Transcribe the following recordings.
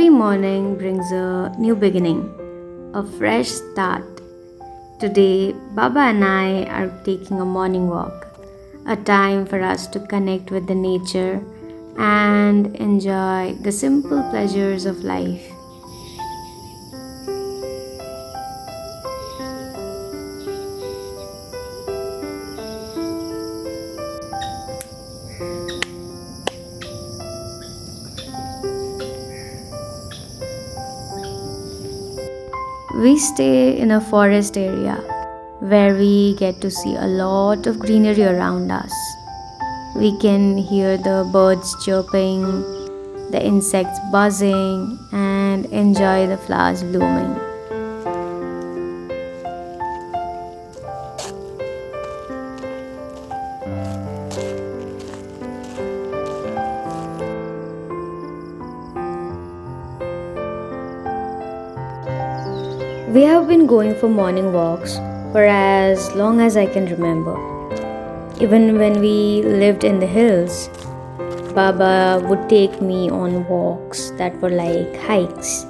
Every morning brings a new beginning, a fresh start. Today, Baba and I are taking a morning walk, a time for us to connect with the nature and enjoy the simple pleasures of life. We stay in a forest area where we get to see a lot of greenery around us. We can hear the birds chirping, the insects buzzing, and enjoy the flowers blooming. We have been going for morning walks for as long as I can remember. Even when we lived in the hills, Baba would take me on walks that were like hikes,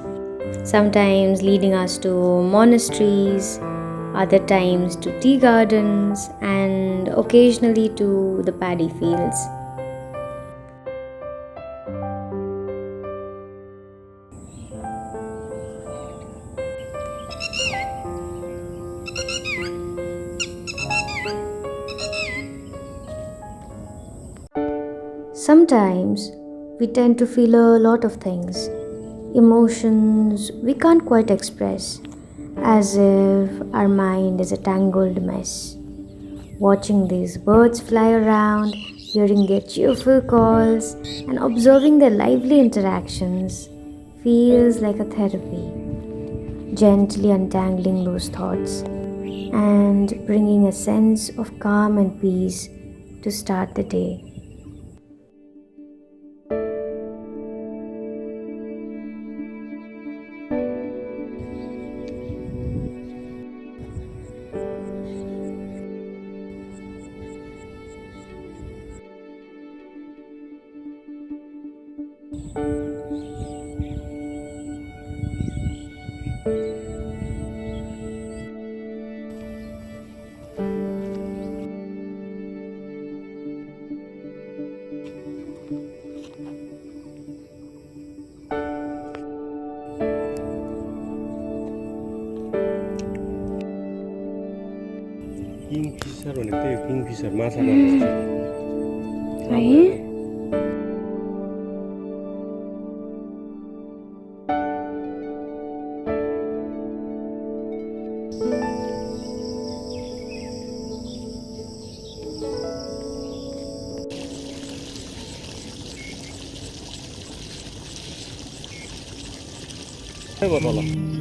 sometimes leading us to monasteries, other times to tea gardens, and occasionally to the paddy fields. Sometimes we tend to feel a lot of things, emotions we can't quite express, as if our mind is a tangled mess. Watching these birds fly around, hearing their cheerful calls, and observing their lively interactions feels like a therapy, gently untangling those thoughts and bringing a sense of calm and peace to start the day. Kingfisher भनेको त्यही हो Kingfisher माछा मार्ने है भयो तल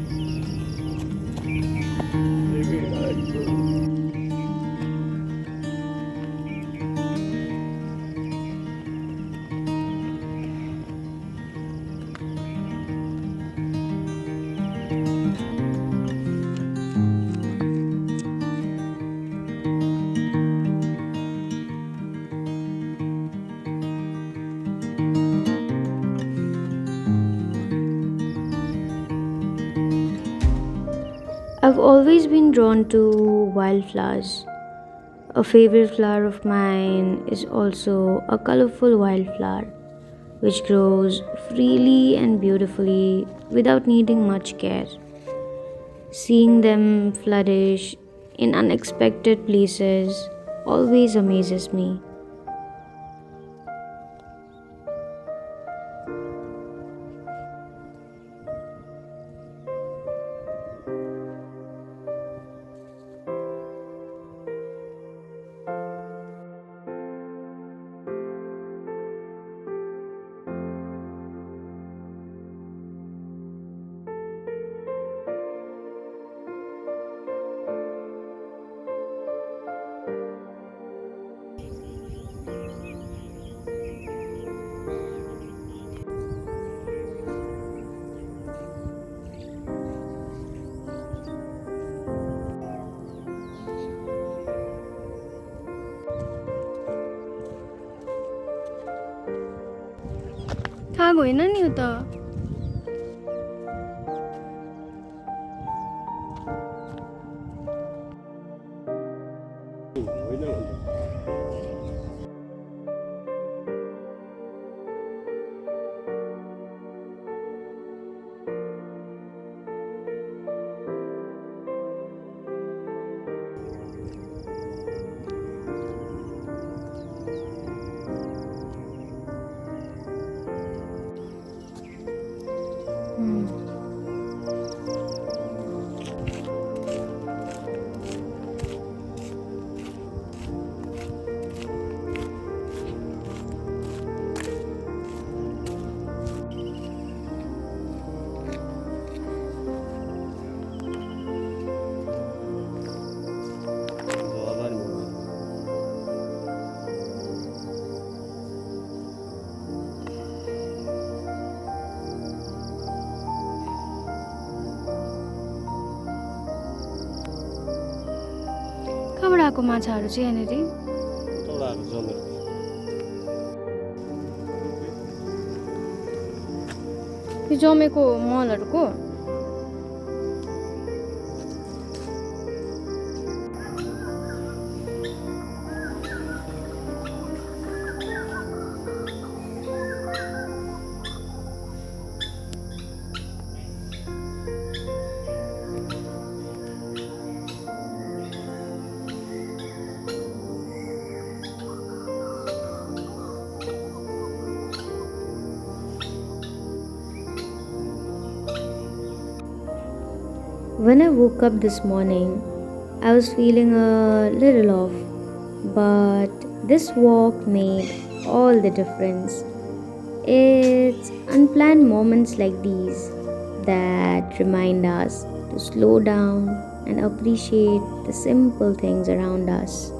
I've always been drawn to wildflowers. A favorite flower of mine is also a colorful wildflower which grows freely and beautifully without needing much care. Seeing them flourish in unexpected places always amazes me. थाहा होइन नि त Dolar mı? कहाँबाट आएको माछाहरू चाहिँ यहाँनिर Dolar जमेर yo जमेको मलहरूको When I woke up this morning, I was feeling a little off, but this walk made all the difference. It's unplanned moments like these that remind us to slow down and appreciate the simple things around us.